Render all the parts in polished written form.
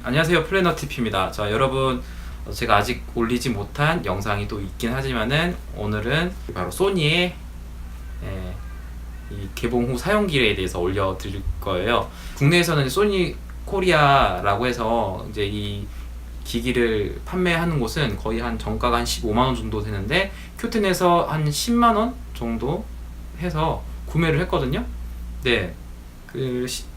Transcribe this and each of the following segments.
안녕하세요, 플래너 TP입니다. 자, 여러분, 제가 아직 올리지 못한 영상이 또 있긴 하지만은 오늘은 바로 소니의 이 개봉 후 사용기에 대해서 올려드릴 거예요. 국내에서는 소니 코리아라고 해서 이제 이 기기를 판매하는 곳은 거의 한 정가가 한 15만 원 정도 되는데 큐텐에서 한 10만 원 정도 해서 구매를 했거든요. 네.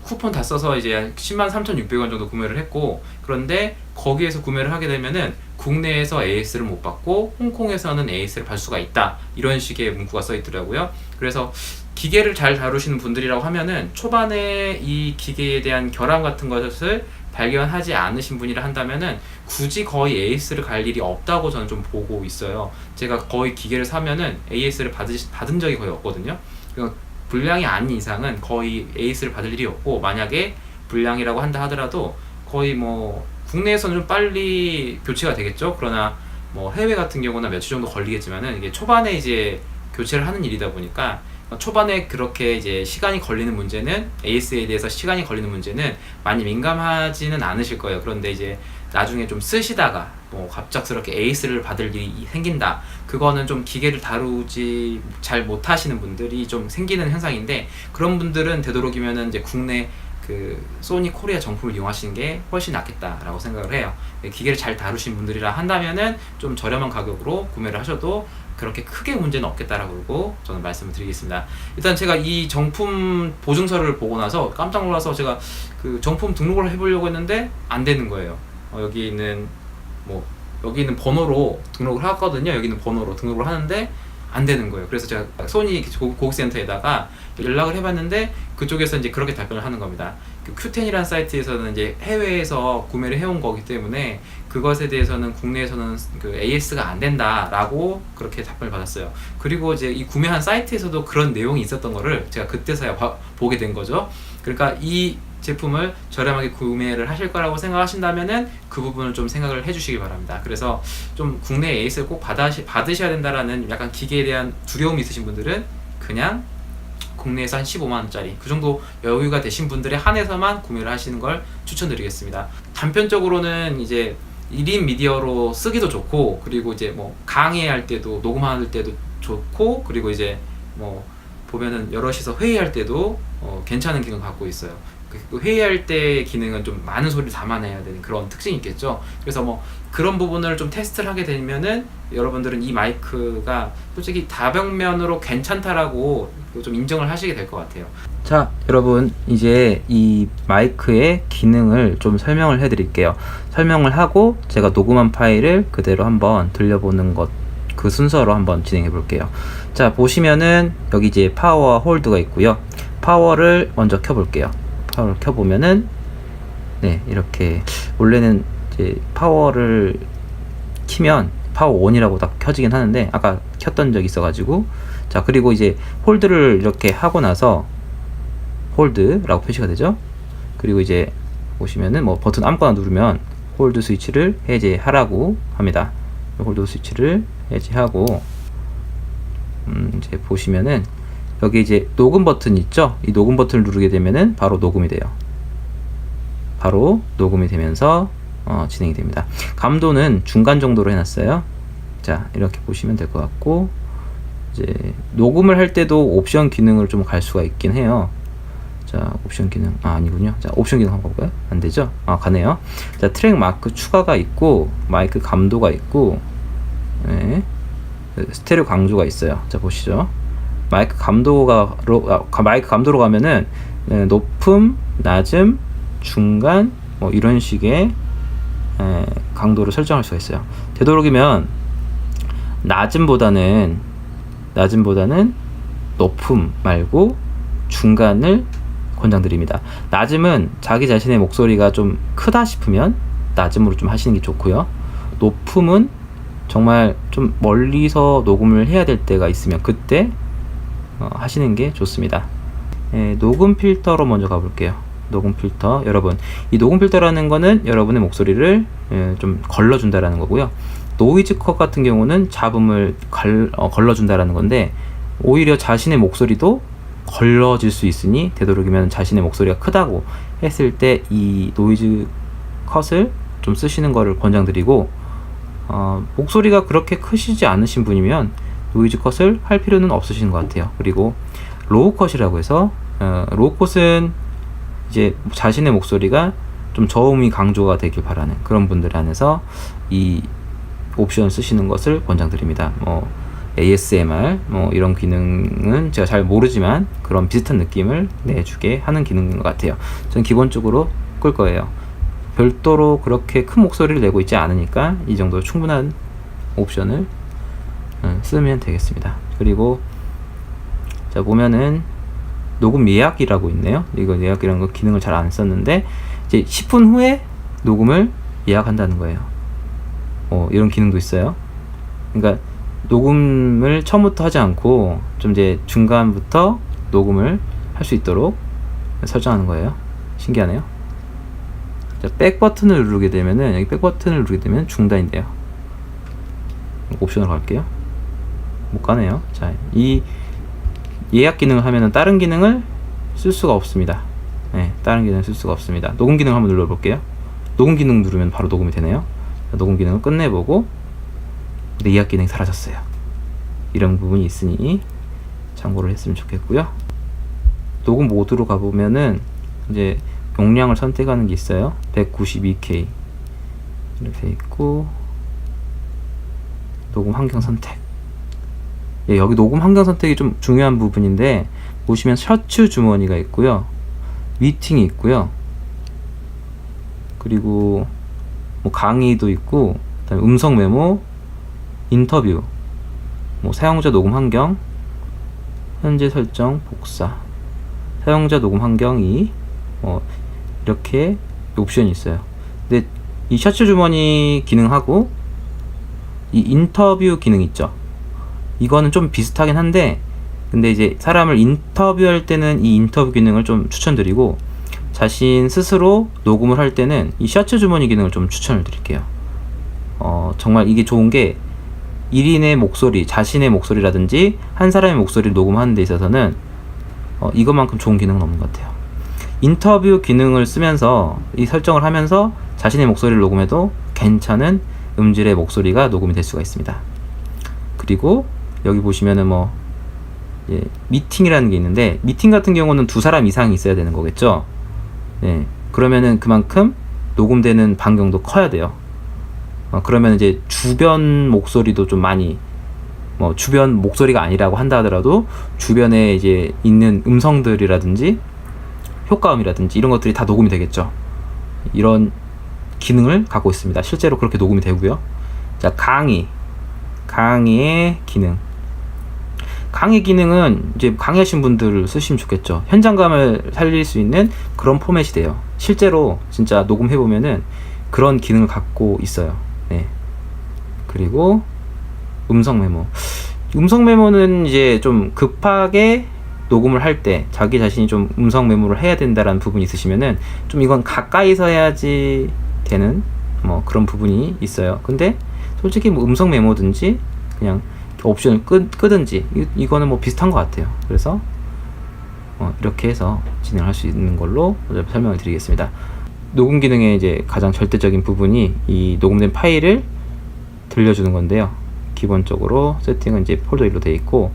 쿠폰 다 써서 이제 103,600원 정도 구매를 했고, 그런데 거기에서 구매를 하게 되면은 국내에서 AS를 못 받고 홍콩에서는 AS를 받을 수가 있다, 이런 식의 문구가 써 있더라고요. 그래서 기계를 잘 다루시는 분들이라고 하면은 초반에 이 기계에 대한 결함 같은 것을 발견하지 않으신 분이라 한다면은 굳이 거의 AS를 갈 일이 없다고 저는 좀 보고 있어요. 제가 거의 기계를 사면은 AS를 받은 적이 거의 없거든요. 불량이 아닌 이상은 거의 AS를 받을 일이 없고, 만약에 불량이라고 한다 하더라도 거의 뭐 국내에서는 좀 빨리 교체가 되겠죠. 그러나 뭐 해외 같은 경우는 며칠 정도 걸리겠지만은 이게 초반에 이제 교체를 하는 일이다 보니까 초반에 그렇게 이제 시간이 걸리는 문제는, AS에 대해서 시간이 걸리는 문제는 많이 민감하지는 않으실 거예요. 그런데 이제 나중에 좀 쓰시다가 뭐 갑작스럽게 AS를 받을 일이 생긴다, 그거는 좀 기계를 다루지 잘 못하시는 분들이 좀 생기는 현상인데, 그런 분들은 되도록이면은 이제 국내 그 소니 코리아 정품을 이용하시는 게 훨씬 낫겠다라고 생각을 해요. 기계를 잘 다루신 분들이라 한다면은 좀 저렴한 가격으로 구매를 하셔도 그렇게 크게 문제는 없겠다라고 저는 말씀을 드리겠습니다. 일단 제가 이 정품 보증서를 보고 나서 깜짝 놀라서 제가 그 정품 등록을 해보려고 했는데 안 되는 거예요. 여기 있는 번호로 등록을 하거든요. 여기 있는 번호로 등록을 하는데 안 되는 거예요. 그래서 제가 소니 고객센터에다가 연락을 해봤는데 그쪽에서 이제 그렇게 답변을 하는 겁니다. 그 큐텐이라는 사이트에서는 이제 해외에서 구매를 해온 거기 때문에 그것에 대해서는 국내에서는 그 AS가 안 된다라고 그렇게 답변을 받았어요. 그리고 이제 이 구매한 사이트에서도 그런 내용이 있었던 거를 제가 그때서야 보게 된 거죠. 그러니까 이 제품을 저렴하게 구매를 하실 거라고 생각하신다면은 그 부분을 좀 생각을 해주시기 바랍니다. 그래서 좀 국내 AS를 꼭 받으셔야 된다라는 약간 기계에 대한 두려움이 있으신 분들은 그냥 국내에서 한 15만원짜리 그 정도 여유가 되신 분들에 한해서만 구매를 하시는 걸 추천드리겠습니다. 단편적으로는 이제 1인 미디어로 쓰기도 좋고, 그리고 이제 뭐 강의할 때도, 녹음할 때도 좋고, 그리고 이제 뭐 보면은 여럿이서 회의할 때도 괜찮은 기능을 갖고 있어요. 그 회의할 때 기능은 좀 많은 소리를 담아내야 되는 그런 특징이 있겠죠. 그래서 뭐 그런 부분을 좀 테스트를 하게 되면은 여러분들은 이 마이크가 솔직히 다벽면으로 괜찮다라고 좀 인정을 하시게 될 것 같아요. 자, 여러분, 이제 이 마이크의 기능을 좀 설명을 해드릴게요. 설명을 하고 제가 녹음한 파일을 그대로 한번 들려보는 것, 그 순서로 한번 진행해 볼게요. 자, 보시면은 여기 이제 파워 홀드가 있고요. 파워를 먼저 켜볼게요. 파워를 켜보면은 네, 이렇게 원래는 이제 파워를 키면 파워 온이라고 딱 켜지긴 하는데 아까 켰던 적이 있어가지고, 자, 그리고 이제 홀드를 이렇게 하고 나서 홀드라고 표시가 되죠. 그리고 이제 보시면은 뭐 버튼 아무거나 누르면 홀드 스위치를 해제하라고 합니다. 홀드 스위치를 해제하고 이제 보시면은 여기 이제 녹음 버튼 있죠? 이 녹음 버튼을 누르게 되면은 바로 녹음이 돼요. 바로 녹음이 되면서 진행이 됩니다. 감도는 중간 정도로 해놨어요. 자, 이렇게 보시면 될 것 같고, 이제 녹음을 할 때도 옵션 기능을 좀 갈 수가 있긴 해요. 자, 옵션 기능, 아니군요. 자, 옵션 기능 한번 볼까요? 안 되죠? 가네요. 자, 트랙 마크 추가가 있고, 마이크 감도가 있고, 네, 스테레오 강조가 있어요. 자, 보시죠. 마이크 감도로 가면은 높음, 낮음, 중간 뭐 이런 식의 강도를 설정할 수가 있어요. 되도록이면 낮음보다는 높음 말고 중간을 권장드립니다. 낮음은 자기 자신의 목소리가 좀 크다 싶으면 낮음으로 좀 하시는 게 좋고요. 높음은 정말 좀 멀리서 녹음을 해야 될 때가 있으면 그때 하시는 게 좋습니다. 녹음 필터로 먼저 가볼게요. 녹음 필터, 여러분, 이 녹음 필터라는 거는 여러분의 목소리를 좀 걸러준다라는 거고요. 노이즈 컷 같은 경우는 잡음을 걸러준다라는 건데, 오히려 자신의 목소리도 걸러질 수 있으니 되도록이면 자신의 목소리가 크다고 했을 때 이 노이즈 컷을 좀 쓰시는 거를 권장드리고, 목소리가 그렇게 크시지 않으신 분이면 노이즈 컷을 할 필요는 없으신 것 같아요. 그리고 로우 컷이라고 해서 로우 컷은 이제 자신의 목소리가 좀 저음이 강조가 되길 바라는 그런 분들 안에서 이 옵션 쓰시는 것을 권장드립니다. ASMR 이런 기능은 제가 잘 모르지만 그런 비슷한 느낌을 내주게 하는 기능인 것 같아요. 저는 기본적으로 끌 거예요. 별도로 그렇게 큰 목소리를 내고 있지 않으니까 이 정도 충분한 옵션을 쓰면 되겠습니다. 그리고 자 보면은 녹음 예약이라고 있네요. 이거 예약이라는 거 기능을 잘 안 썼는데 이제 10분 후에 녹음을 예약한다는 거예요. 이런 기능도 있어요. 그러니까 녹음을 처음부터 하지 않고 좀 이제 중간부터 녹음을 할 수 있도록 설정하는 거예요. 신기하네요. 자, 백 버튼을 누르게 되면은 여기 백 버튼을 누르게 되면 중단인데요. 옵션으로 갈게요. 못 가네요. 자, 이 예약 기능을 하면은 다른 기능을 쓸 수가 없습니다. 네, 다른 기능을 쓸 수가 없습니다. 녹음 기능 한번 눌러볼게요. 녹음 기능 누르면 바로 녹음이 되네요. 자, 녹음 기능을 끝내보고 근데 예약 기능이 사라졌어요. 이런 부분이 있으니 참고를 했으면 좋겠고요. 녹음 모드로 가보면은 이제 용량을 선택하는 게 있어요. 192K 이렇게 있고 녹음 환경 선택. 여기 녹음 환경 선택이 좀 중요한 부분인데 보시면 셔츠 주머니가 있고요, 미팅이 있고요, 그리고 강의도 있고, 그다음에 음성 메모, 인터뷰, 사용자 녹음 환경, 현재 설정, 복사, 사용자 녹음 환경이 이렇게 옵션이 있어요. 근데 이 셔츠 주머니 기능하고 이 인터뷰 기능 있죠. 이거는 좀 비슷하긴 한데 근데 이제 사람을 인터뷰할 때는 이 인터뷰 기능을 좀 추천드리고 자신 스스로 녹음을 할 때는 이 셔츠 주머니 기능을 좀 추천을 드릴게요. 정말 이게 좋은 게 1인의 목소리, 자신의 목소리라든지 한 사람의 목소리를 녹음하는 데 있어서는 이것만큼 좋은 기능은 없는 것 같아요. 인터뷰 기능을 쓰면서 이 설정을 하면서 자신의 목소리를 녹음해도 괜찮은 음질의 목소리가 녹음이 될 수가 있습니다. 그리고 여기 보시면은 미팅이라는 게 있는데 미팅 같은 경우는 2사람 이상이 있어야 되는 거겠죠. 네, 그러면은 그만큼 녹음되는 반경도 커야 돼요. 그러면 이제 주변 목소리도 좀 많이 주변 목소리가 아니라고 한다 하더라도 주변에 이제 있는 음성들이라든지 효과음이라든지 이런 것들이 다 녹음이 되겠죠. 이런 기능을 갖고 있습니다. 실제로 그렇게 녹음이 되고요. 자, 강의의 기능. 강의 기능은 이제 강의하신 분들 쓰시면 좋겠죠. 현장감을 살릴 수 있는 그런 포맷이 돼요. 실제로 진짜 녹음해보면은 그런 기능을 갖고 있어요. 네. 그리고 음성 메모. 음성 메모는 이제 좀 급하게 녹음을 할 때 자기 자신이 좀 음성 메모를 해야 된다라는 부분이 있으시면은 좀 이건 가까이서 해야지 되는 그런 부분이 있어요. 근데 솔직히 음성 메모든지 그냥 옵션을 끄든지 이거는 비슷한 것 같아요. 그래서 이렇게 해서 진행할 수 있는 걸로 설명을 드리겠습니다. 녹음 기능의 이제 가장 절대적인 부분이 이 녹음된 파일을 들려주는 건데요. 기본적으로 세팅은 이제 폴더 1로 되어 있고,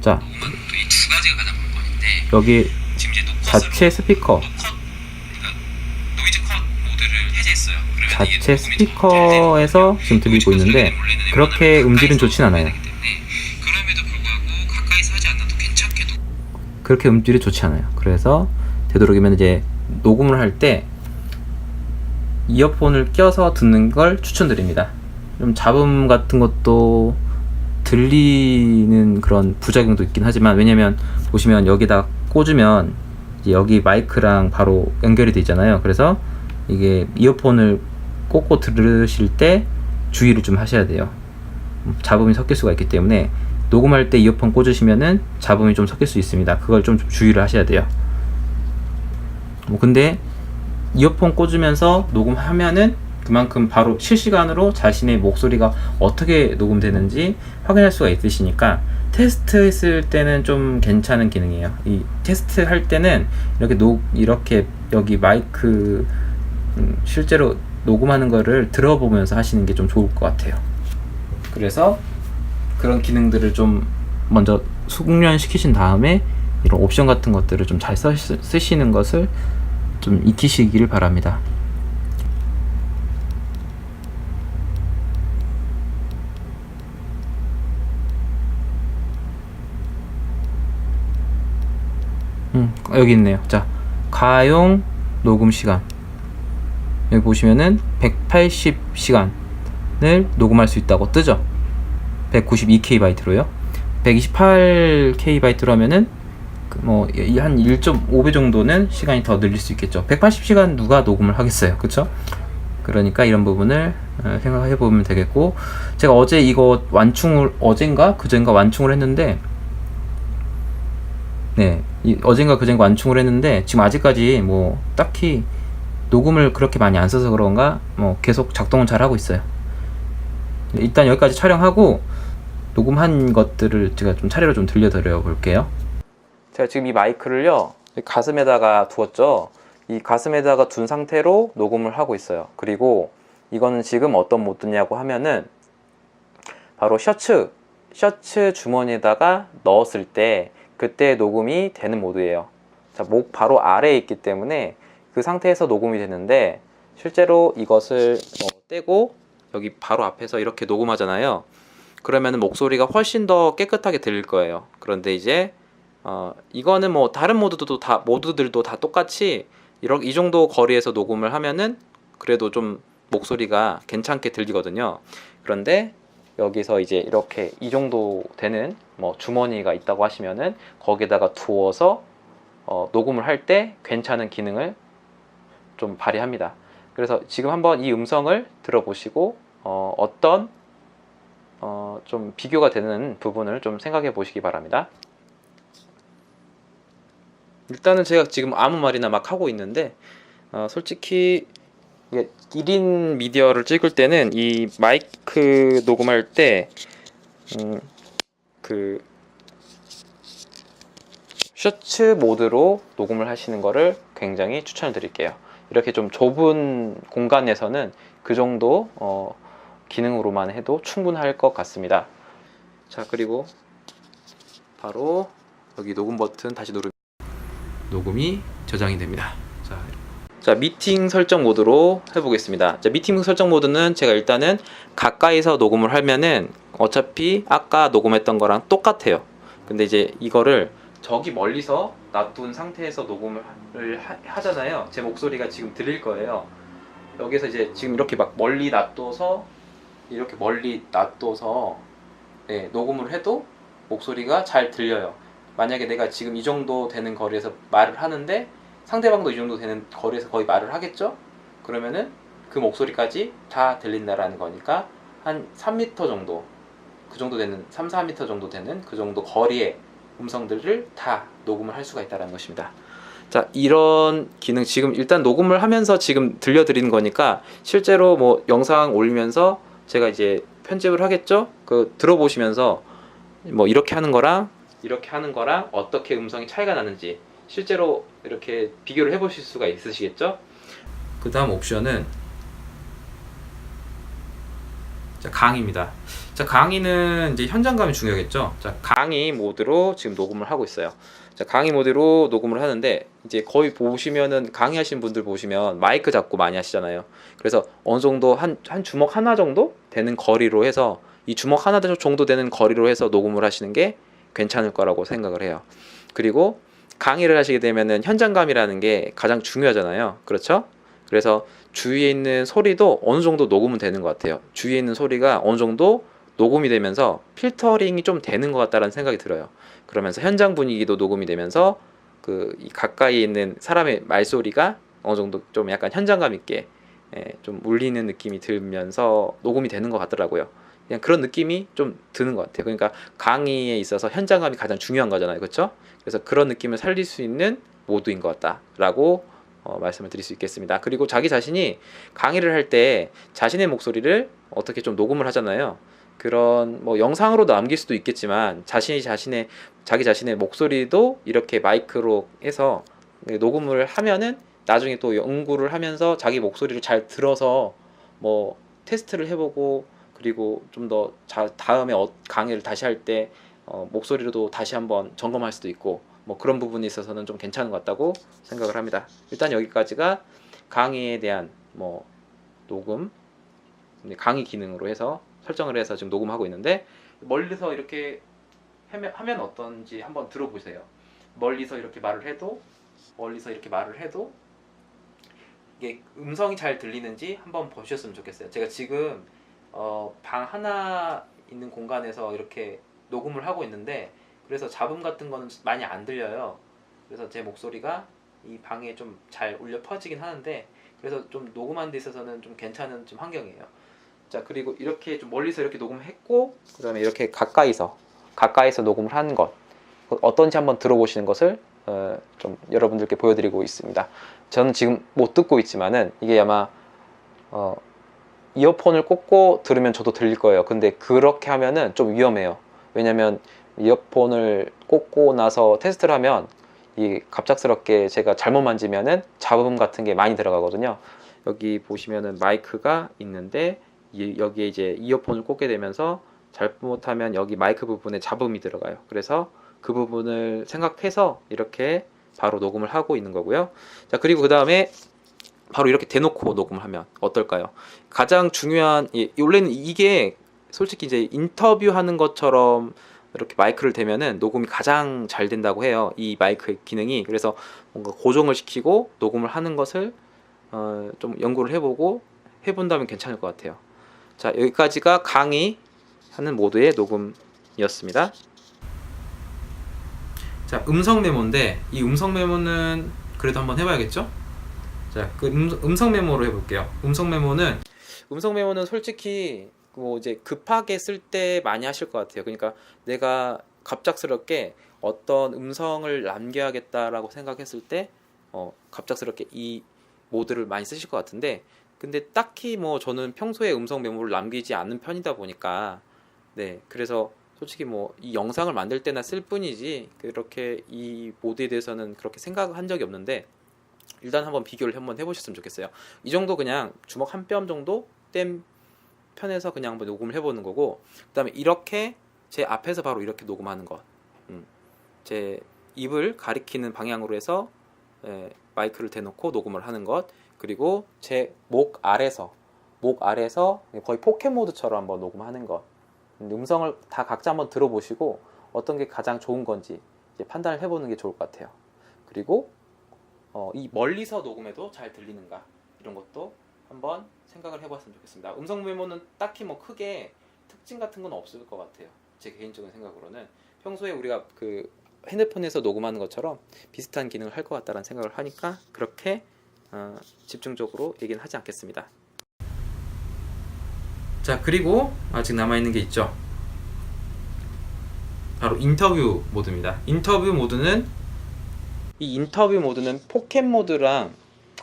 자, 이 두 가지가 가장 관건인데 여기 지금 이제 자체 스피커, 노이즈 컷 모드를 해제했어요. 그러면 이게 자체 녹음이 좀 스피커에서 지금 들리고 있는데 그렇게 음질은 좋진 않아요. 그럼에도 불구하고 가까이서 하지 않아도 괜찮게도 그렇게 음질이 좋지 않아요. 그래서 되도록이면 이제 녹음을 할 때 이어폰을 껴서 듣는 걸 추천드립니다. 좀 잡음 같은 것도 들리는 그런 부작용도 있긴 하지만, 왜냐면 보시면 여기다 꽂으면 이제 여기 마이크랑 바로 연결이 되어 있잖아요. 그래서 이게 이어폰을 꽂고 들으실 때 주의를 좀 하셔야 돼요. 잡음이 섞일 수가 있기 때문에 녹음할 때 이어폰 꽂으시면은 잡음이 좀 섞일 수 있습니다. 그걸 좀 주의를 하셔야 돼요. 근데 이어폰 꽂으면서 녹음하면은 그만큼 바로 실시간으로 자신의 목소리가 어떻게 녹음되는지 확인할 수가 있으시니까 테스트 했을 때는 좀 괜찮은 기능이에요. 이 테스트 할 때는 이렇게 여기 마이크 실제로 녹음하는 거를 들어보면서 하시는 게 좀 좋을 것 같아요. 그래서 그런 기능들을 좀 먼저 숙련시키신 다음에 이런 옵션 같은 것들을 좀 잘 쓰시는 것을 좀 익히시기를 바랍니다. 여기 있네요. 자, 가용 녹음 시간. 여기 보시면은 180시간을 녹음할 수 있다고 뜨죠. 192KB로요. 128KB로 하면은 뭐 한 1.5배 정도는 시간이 더 늘릴 수 있겠죠. 180시간 누가 녹음을 하겠어요, 그쵸? 그러니까 이런 부분을 생각해 보면 되겠고, 제가 어제 이거 어젠가 그젠가 완충을 했는데, 네, 어젠가 그젠가 완충을 했는데 지금 아직까지 뭐 딱히 녹음을 그렇게 많이 안 써서 그런가 뭐 계속 작동은 잘 하고 있어요. 일단 여기까지 촬영하고 녹음한 것들을 제가 좀 차례로 좀 들려드려 볼게요. 제가 지금 이 마이크를요 가슴에다가 두었죠. 이 가슴에다가 둔 상태로 녹음을 하고 있어요. 그리고 이거는 지금 어떤 모드냐고 하면은 바로 셔츠 주머니에다가 넣었을 때 그때 녹음이 되는 모드예요. 자, 목 바로 아래에 있기 때문에 그 상태에서 녹음이 되는데, 실제로 이것을 떼고 여기 바로 앞에서 이렇게 녹음하잖아요. 그러면 목소리가 훨씬 더 깨끗하게 들릴 거예요. 그런데 이제 이거는 뭐 다른 모드들도 다 똑같이 이 정도 거리에서 녹음을 하면은 그래도 좀 목소리가 괜찮게 들리거든요. 그런데 여기서 이제 이렇게 이 정도 되는 뭐 주머니가 있다고 하시면은 거기다가 두어서 녹음을 할 때 괜찮은 기능을 좀 발휘합니다. 그래서 지금 한번 이 음성을 들어보시고 어떤 좀 비교가 되는 부분을 좀 생각해 보시기 바랍니다. 일단은 제가 지금 아무 말이나 막 하고 있는데 솔직히 1인 미디어를 찍을 때는 이 마이크 녹음할 때 그 셔츠 모드로 녹음을 하시는 거를 굉장히 추천을 드릴게요. 이렇게 좀 좁은 공간에서는 그 정도 기능으로만 해도 충분할 것 같습니다. 자, 그리고 바로 여기 녹음 버튼 다시 누르면 녹음이 저장이 됩니다. 자, 미팅 설정 모드로 해보겠습니다. 자, 미팅 설정 모드는 제가 일단은 가까이서 녹음을 하면은 어차피 아까 녹음했던 거랑 똑같아요. 근데 이제 이거를 저기 멀리서 놔둔 상태에서 녹음을 하잖아요. 제 목소리가 지금 들릴 거예요. 여기서 이제 지금 이렇게 막 멀리 놔둬서 네, 녹음을 해도 목소리가 잘 들려요. 만약에 내가 지금 이 정도 되는 거리에서 말을 하는데 상대방도 이 정도 되는 거리에서 거의 말을 하겠죠? 그러면은 그 목소리까지 다 들린다라는 거니까 한 3m 정도, 그 정도 되는 3, 4m 정도 되는 그 정도 거리의 음성들을 다 녹음을 할 수가 있다는 것입니다. 자, 이런 기능 지금 일단 녹음을 하면서 지금 들려드리는 거니까 실제로 뭐 영상 올리면서 제가 이제 편집을 하겠죠? 그 들어보시면서 뭐 이렇게 하는 거랑 어떻게 음성이 차이가 나는지 실제로 이렇게 비교를 해보실 수가 있으시겠죠? 그 다음 옵션은 자, 강의입니다. 자, 강의는 이제 현장감이 중요하겠죠? 자, 강의 모드로 지금 녹음을 하고 있어요. 자, 강의 모드로 녹음을 하는데 이제 거의 보시면은 강의하시는 분들 보시면 마이크 잡고 많이 하시잖아요. 그래서 어느 정도 한 주먹 하나 정도 되는 거리로 해서 이 주먹 하나 정도 되는 거리로 해서 녹음을 하시는 게 괜찮을 거라고 생각을 해요. 그리고 강의를 하시게 되면은 현장감이라는 게 가장 중요하잖아요. 그렇죠? 그래서 주위에 있는 소리도 어느 정도 녹음은 되는 것 같아요. 주위에 있는 소리가 어느 정도 녹음이 되면서 필터링이 좀 되는 것 같다는 생각이 들어요. 그러면서 현장 분위기도 녹음이 되면서 이 가까이 있는 사람의 말소리가 어느 정도 좀 약간 현장감 있게 좀 울리는 느낌이 들면서 녹음이 되는 것 같더라고요. 그냥 그런 느낌이 좀 드는 것 같아요. 그러니까 강의에 있어서 현장감이 가장 중요한 거잖아요. 그렇죠? 그래서 그런 느낌을 살릴 수 있는 모드인 것 같다라고 말씀을 드릴 수 있겠습니다. 그리고 자기 자신이 강의를 할 때 자신의 목소리를 어떻게 좀 녹음을 하잖아요. 그런 뭐 영상으로 남길 수도 있겠지만 자기 자신의 목소리도 이렇게 마이크로 해서 녹음을 하면은 나중에 또 연구를 하면서 자기 목소리를 잘 들어서 뭐 테스트를 해보고, 그리고 좀 더 다음에 강의를 다시 할 때 목소리로도 다시 한번 점검할 수도 있고, 뭐 그런 부분에 있어서는 좀 괜찮은 것 같다고 생각을 합니다. 일단 여기까지가 강의에 대한 뭐 녹음, 강의 기능으로 해서 설정을 해서 지금 녹음하고 있는데, 멀리서 이렇게 하면 어떤지 한번 들어보세요. 멀리서 이렇게 말을 해도 이게 음성이 잘 들리는지 한번 보셨으면 좋겠어요. 제가 지금 방 하나 있는 공간에서 이렇게 녹음을 하고 있는데, 그래서 잡음 같은 거는 많이 안 들려요. 그래서 제 목소리가 이 방에 좀 잘 울려 퍼지긴 하는데, 그래서 좀 녹음하는 데 있어서는 좀 괜찮은 좀 환경이에요. 자, 그리고 이렇게 좀 멀리서 이렇게 녹음을 했고, 그 다음에 이렇게 가까이서 녹음을 하는 것 어떤지 한번 들어보시는 것을 좀 여러분들께 보여드리고 있습니다. 저는 지금 못 듣고 있지만은 이게 아마 이어폰을 꽂고 들으면 저도 들릴 거예요. 근데 그렇게 하면은 좀 위험해요. 왜냐면 이어폰을 꽂고 나서 테스트를 하면 이 갑작스럽게 제가 잘못 만지면은 잡음 같은 게 많이 들어가거든요. 여기 보시면은 마이크가 있는데, 여기에 이제 이어폰을 꽂게 되면서 잘못하면 여기 마이크 부분에 잡음이 들어가요. 그래서 그 부분을 생각해서 이렇게 바로 녹음을 하고 있는 거고요. 자, 그리고 그 다음에 바로 이렇게 대놓고 녹음을 하면 어떨까요? 가장 중요한, 원래는 이게 솔직히 이제 인터뷰하는 것처럼 이렇게 마이크를 대면은 녹음이 가장 잘 된다고 해요. 이 마이크 기능이. 그래서 뭔가 고정을 시키고 녹음을 하는 것을 좀 연구를 해본다면 괜찮을 것 같아요. 자, 여기까지가 강의하는 모드의 녹음이었습니다. 자, 음성 메모인데, 이 음성 메모는 그래도 한번 해봐야겠죠? 자, 그 음성 메모로 해볼게요. 음성 메모는 솔직히 뭐 이제 급하게 쓸 때 많이 하실 것 같아요. 그러니까 내가 갑작스럽게 어떤 음성을 남겨야겠다라고 생각했을 때 갑작스럽게 이 모드를 많이 쓰실 것 같은데, 근데 딱히 뭐 저는 평소에 음성 메모를 남기지 않는 편이다 보니까, 네, 그래서 솔직히 뭐 이 영상을 만들 때나 쓸 뿐이지 그렇게 이 모드에 대해서는 그렇게 생각한 적이 없는데, 일단 한번 비교를 한번 해보셨으면 좋겠어요. 이 정도 그냥 주먹 한 뼘 정도 뗀 편에서 그냥 한번 녹음을 해보는 거고, 그 다음에 이렇게 제 앞에서 바로 이렇게 녹음하는 것, 제 입을 가리키는 방향으로 해서 마이크를 대놓고 녹음을 하는 것, 그리고 제 목 아래서 거의 포켓 모드처럼 한번 녹음하는 것, 음성을 다 각자 한번 들어보시고 어떤 게 가장 좋은 건지 이제 판단을 해보는 게 좋을 것 같아요. 그리고 이 멀리서 녹음해도 잘 들리는가, 이런 것도 한번 생각을 해봤으면 좋겠습니다. 음성 메모는 딱히 뭐 크게 특징 같은 건 없을 것 같아요. 제 개인적인 생각으로는 평소에 우리가 그 핸드폰에서 녹음하는 것처럼 비슷한 기능을 할 것 같다는 생각을 하니까 그렇게 집중적으로 얘기는 하지 않겠습니다. 자, 그리고 아직 남아있는 게 있죠. 바로 인터뷰 모드입니다. 이 인터뷰 모드는 포켓 모드랑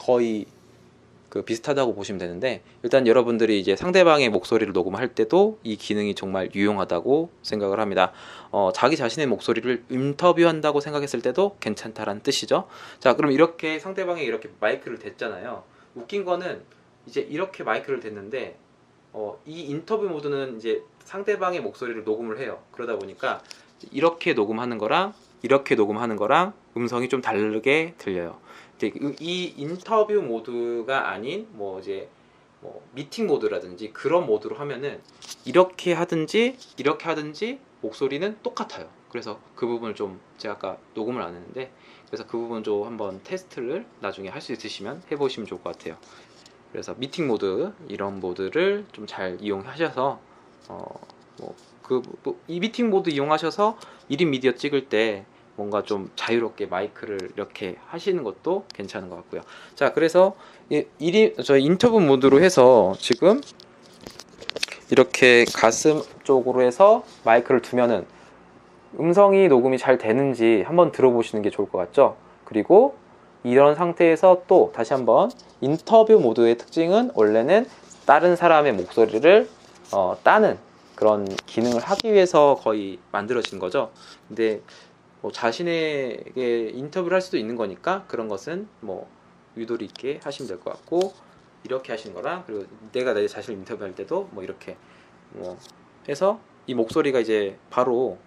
거의 비슷하다고 보시면 되는데, 일단 여러분들이 이제 상대방의 목소리를 녹음할 때도 이 기능이 정말 유용하다고 생각을 합니다. 자기 자신의 목소리를 인터뷰한다고 생각했을 때도 괜찮다라는 뜻이죠. 자, 그럼 이렇게 상대방이 이렇게 마이크를 댔잖아요. 웃긴 거는 이제 이렇게 마이크를 댔는데 이 인터뷰 모드는 이제 상대방의 목소리를 녹음을 해요. 그러다 보니까 이렇게 녹음하는 거랑 이렇게 녹음하는 거랑 음성이 좀 다르게 들려요. 이 인터뷰 모드가 아닌 뭐 이제 미팅 모드라든지 그런 모드로 하면은 이렇게 하든지 목소리는 똑같아요. 그래서 그 부분을 좀 제가 아까 녹음을 안 했는데, 그래서 그 부분 좀 한번 테스트를 나중에 할 수 있으시면 해보시면 좋을 것 같아요. 그래서 미팅 모드, 이런 모드를 좀 잘 이용하셔서 이 미팅 모드 이용하셔서 1인 미디어 찍을 때 뭔가 좀 자유롭게 마이크를 이렇게 하시는 것도 괜찮은 것 같고요. 자, 그래서 저희 인터뷰 모드로 해서 지금 이렇게 가슴 쪽으로 해서 마이크를 두면은 음성이 녹음이 잘 되는지 한번 들어보시는 게 좋을 것 같죠. 그리고 이런 상태에서 또 다시 한번 인터뷰 모드의 특징은 원래는 다른 사람의 목소리를 따는 그런 기능을 하기 위해서 거의 만들어진 거죠. 근데 자신에게 인터뷰를 할 수도 있는 거니까 그런 것은 유도리 있게 하시면 될 것 같고, 이렇게 하시는 거랑, 그리고 내가 내 자신을 인터뷰할 때도 뭐 이렇게 뭐 해서 이 목소리가 이제 바로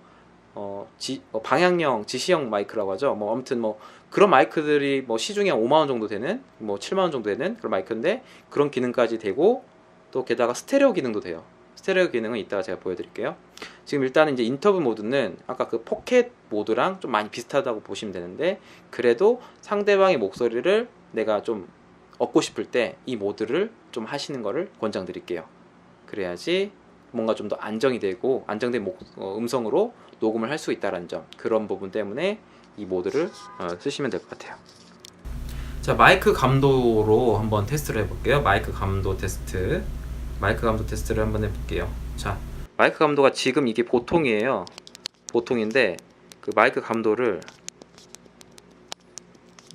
방향형 지시형 마이크라고 하죠. 뭐 아무튼 뭐 그런 마이크들이 뭐 시중에 5만 원 정도 되는, 뭐 7만 원 정도 되는 그런 마이크인데, 그런 기능까지 되고, 또 게다가 스테레오 기능도 돼요. 스테레오 기능은 이따가 제가 보여드릴게요. 지금 일단은 이제 인터뷰 모드는 아까 그 포켓 모드랑 좀 많이 비슷하다고 보시면 되는데, 그래도 상대방의 목소리를 내가 좀 얻고 싶을 때 이 모드를 좀 하시는 거를 권장드릴게요. 그래야지 뭔가 좀 더 안정이 되고 안정된 음성으로 녹음을 할 수 있다는 점, 그런 부분 때문에 이 모드를 쓰시면 될 것 같아요. 자, 마이크 감도로 한번 테스트를 해볼게요. 마이크 감도 테스트를 한번 해볼게요. 자, 마이크 감도가 지금 이게 보통이에요. 보통인데 그 마이크 감도를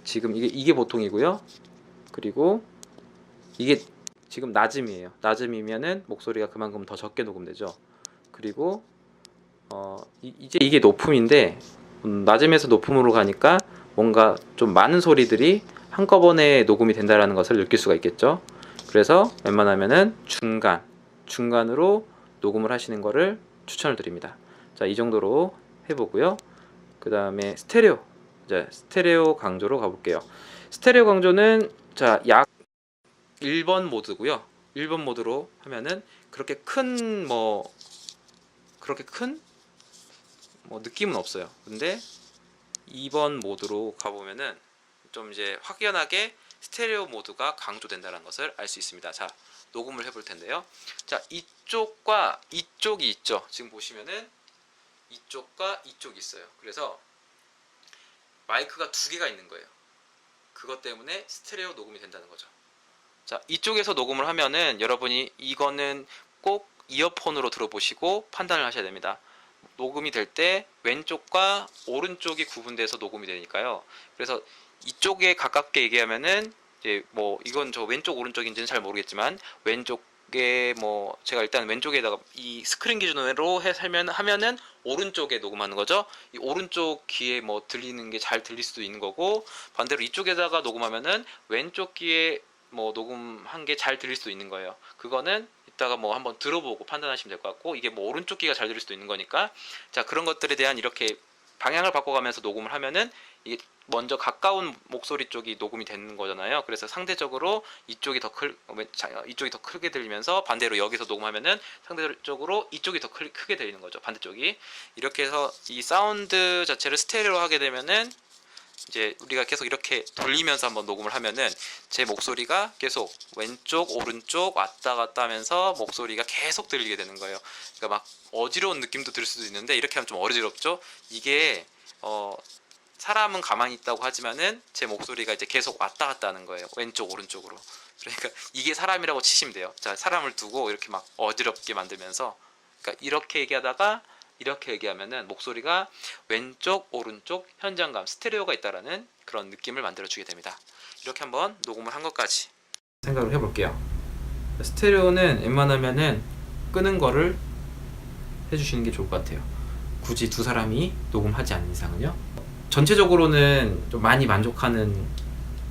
지금 이게 보통이고요. 그리고 이게 지금 낮음이에요. 낮음이면은 목소리가 그만큼 더 적게 녹음되죠. 그리고 이제 이게 높음인데, 낮음에서 높음으로 가니까 뭔가 좀 많은 소리들이 한꺼번에 녹음이 된다는 것을 느낄 수가 있겠죠. 그래서 웬만하면은 중간으로 녹음을 하시는 거를 추천을 드립니다. 자, 이 정도로 해보고요. 그 다음에 스테레오 강조로 가볼게요. 스테레오 강조는 자, 약 1번 모드고요. 1번 모드로 하면은 그렇게 큰 느낌은 없어요. 근데 2번 모드로 가보면은 좀 이제 확연하게 스테레오 모드가 강조된다는 것을 알 수 있습니다. 자, 녹음을 해볼 텐데요. 자, 이쪽과 이쪽이 있죠. 지금 보시면은 이쪽과 이쪽이 있어요. 그래서 마이크가 두 개가 있는 거예요. 그것 때문에 스테레오 녹음이 된다는 거죠. 자, 이쪽에서 녹음을 하면은 여러분이 이거는 꼭 이어폰으로 들어보시고 판단을 하셔야 됩니다. 녹음이 될 때 왼쪽과 오른쪽이 구분돼서 녹음이 되니까요. 그래서 이쪽에 가깝게 얘기하면은 이제 뭐 이건 저 왼쪽 오른쪽인지는 잘 모르겠지만, 왼쪽에 뭐 제가 일단 왼쪽에다가 이 스크린 기준으로 하면은 오른쪽에 녹음하는 거죠. 이 오른쪽 귀에 뭐 들리는 게 잘 들릴 수도 있는 거고, 반대로 이쪽에다가 녹음하면은 왼쪽 귀에 뭐 녹음한 게 잘 들릴 수도 있는 거예요. 그거는 이따가 뭐 한번 들어보고 판단하시면 될 것 같고, 이게 뭐 오른쪽 귀가 잘 들릴 수도 있는 거니까, 자, 그런 것들에 대한 이렇게 방향을 바꿔가면서 녹음을 하면은 이게 먼저 가까운 목소리 쪽이 녹음이 되는 거잖아요. 그래서 상대적으로 이쪽이 더 크게 들리면서, 반대로 여기서 녹음하면은 상대적으로 이쪽이 더 크게 들리는 거죠. 반대쪽이. 이렇게 해서 이 사운드 자체를 스테레오로 하게 되면은 이제 우리가 계속 이렇게 돌리면서 한번 녹음을 하면은 제 목소리가 계속 왼쪽 오른쪽 왔다 갔다 하면서 목소리가 계속 들리게 되는 거예요. 그러니까 막 어지러운 느낌도 들 수도 있는데, 이렇게 하면 좀 어지럽죠. 이게 사람은 가만히 있다고 하지만은 제 목소리가 이제 계속 왔다 갔다 하는 거예요. 왼쪽 오른쪽으로. 그러니까 이게 사람이라고 치시면 돼요. 자, 사람을 두고 이렇게 막 어지럽게 만들면서, 그러니까 이렇게 얘기하다가 이렇게 얘기하면은 목소리가 왼쪽 오른쪽 현장감, 스테레오가 있다라는 그런 느낌을 만들어 주게 됩니다. 이렇게 한번 녹음을 한 것까지 생각을 해볼게요. 스테레오는 웬만하면은 끄는 거를 해주시는 게 좋을 것 같아요. 굳이 두 사람이 녹음하지 않는 이상은요. 전체적으로는 좀 많이 만족하는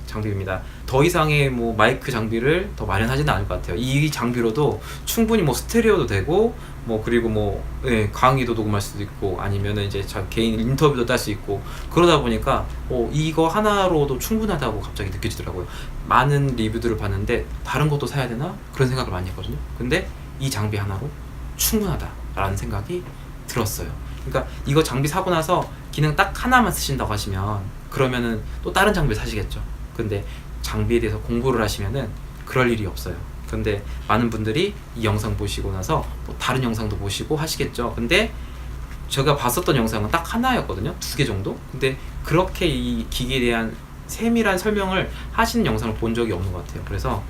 장비입니다. 더 이상의 뭐 마이크 장비를 더 마련하지는 않을 것 같아요. 이 장비로도 충분히 뭐 스테레오도 되고, 뭐 그리고 뭐 강의도 녹음할 수도 있고, 아니면은 이제 개인 인터뷰도 딸 수 있고, 그러다 보니까 이거 하나로도 충분하다고 갑자기 느껴지더라고요. 많은 리뷰들을 봤는데 다른 것도 사야 되나? 그런 생각을 많이 했거든요. 근데 이 장비 하나로 충분하다라는 생각이 들었어요. 그러니까 이거 장비 사고 나서 기능 딱 하나만 쓰신다고 하시면, 그러면은 또 다른 장비 사시겠죠. 근데 장비에 대해서 공부를 하시면은 그럴 일이 없어요. 근데 많은 분들이 이 영상 보시고 나서 또 다른 영상도 보시고 하시겠죠. 근데 제가 봤었던 영상은 딱 하나였거든요. 2개 정도. 근데 그렇게 이 기기에 대한 세밀한 설명을 하시는 영상을 본 적이 없는 것 같아요. 그래서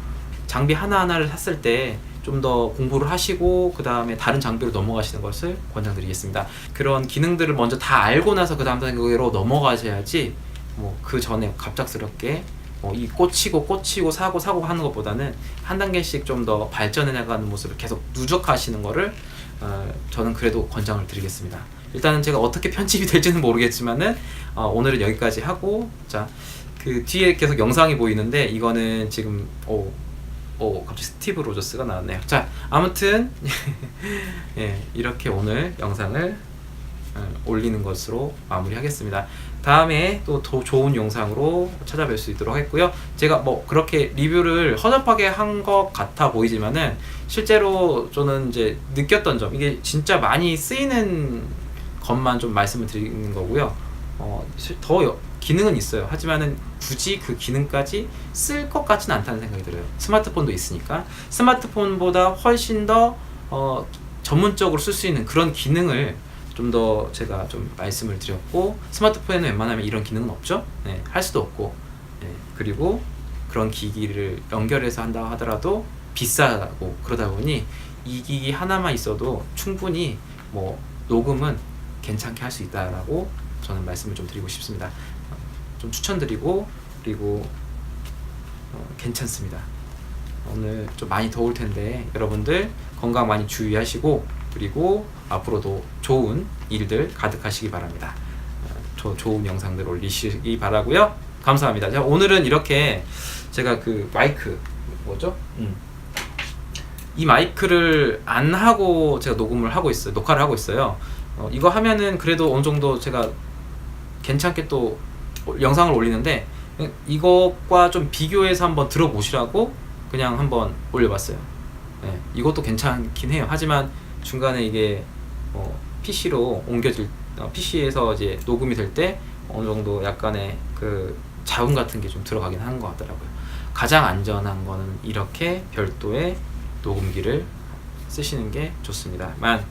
장비 하나하나를 샀을 때 좀 더 공부를 하시고 그 다음에 다른 장비로 넘어가시는 것을 권장드리겠습니다. 그런 기능들을 먼저 다 알고 나서 그 다음 단계로 넘어가셔야지, 뭐 그 전에 갑작스럽게 이 꽂히고 사고 하는 것보다는 한 단계씩 좀 더 발전해 나가는 모습을 계속 누적하시는 거를 저는 그래도 권장을 드리겠습니다. 일단은 제가 어떻게 편집이 될지는 모르겠지만은 오늘은 여기까지 하고, 자, 그 뒤에 계속 영상이 보이는데 이거는 지금 갑자기 스티브 로저스가 나왔네요. 자, 아무튼 예, 이렇게 오늘 영상을 올리는 것으로 마무리하겠습니다. 다음에 또 더 좋은 영상으로 찾아뵐 수 있도록 하겠고요. 제가 뭐 그렇게 리뷰를 허접하게 한 것 같아 보이지만은 실제로 저는 이제 느꼈던 점, 이게 진짜 많이 쓰이는 것만 좀 말씀을 드리는 거고요. 더 기능은 있어요. 하지만은 굳이 그 기능까지 쓸 것 같지는 않다는 생각이 들어요. 스마트폰도 있으니까 스마트폰보다 훨씬 더 전문적으로 쓸 수 있는 그런 기능을 좀 더 제가 좀 말씀을 드렸고, 스마트폰에는 웬만하면 이런 기능은 없죠. 네, 할 수도 없고, 네, 그리고 그런 기기를 연결해서 한다 하더라도 비싸고 그러다 보니 이 기기 하나만 있어도 충분히 뭐 녹음은 괜찮게 할 수 있다라고 저는 말씀을 좀 드리고 싶습니다. 좀 추천드리고, 그리고 괜찮습니다. 오늘 좀 많이 더울 텐데 여러분들 건강 많이 주의하시고, 그리고 앞으로도 좋은 일들 가득하시기 바랍니다. 좋은 영상들 올리시기 바라고요. 감사합니다. 자, 오늘은 이렇게 제가 그 마이크 뭐죠? 이 마이크를 안 하고 제가 녹음을 하고 있어요. 녹화를 하고 있어요. 이거 하면은 그래도 어느 정도 제가 괜찮게 또 영상을 올리는데, 이것과 좀 비교해서 한번 들어보시라고 그냥 한번 올려봤어요. 네, 이것도 괜찮긴 해요. 하지만 중간에 이게 PC로 PC에서 이제 녹음이 될 때 어느 정도 약간의 그 자음 같은 게 좀 들어가긴 하는 것 같더라고요. 가장 안전한 거는 이렇게 별도의 녹음기를 쓰시는 게 좋습니다. 만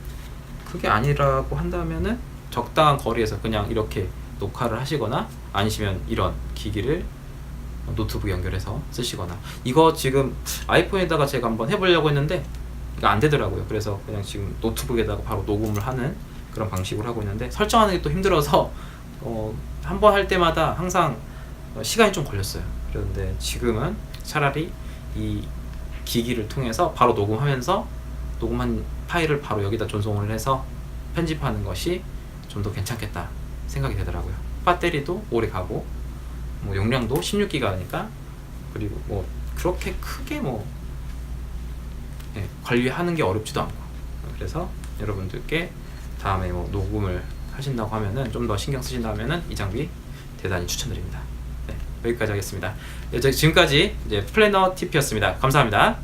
그게 아니라고 한다면은 적당한 거리에서 그냥 이렇게 녹화를 하시거나, 아니시면 이런 기기를 노트북 연결해서 쓰시거나. 이거 지금 아이폰에다가 제가 한번 해보려고 했는데 이거 안 되더라고요. 그래서 그냥 지금 노트북에다가 바로 녹음을 하는 그런 방식으로 하고 있는데, 설정하는 게 또 힘들어서 한 번 할 때마다 항상 시간이 좀 걸렸어요. 그런데 지금은 차라리 이 기기를 통해서 바로 녹음하면서 녹음한 파일을 바로 여기다 전송을 해서 편집하는 것이 좀 더 괜찮겠다 생각이 되더라고요. 배터리도 오래 가고, 뭐 용량도 16기가니까, 그리고 뭐 그렇게 크게 뭐 관리하는 게 어렵지도 않고. 그래서 여러분들께 다음에 뭐 녹음을 하신다고 하면은, 좀 더 신경 쓰신다면은 이 장비 대단히 추천드립니다. 네, 여기까지 하겠습니다. 지금까지 이제 플래너 TP였습니다. 감사합니다.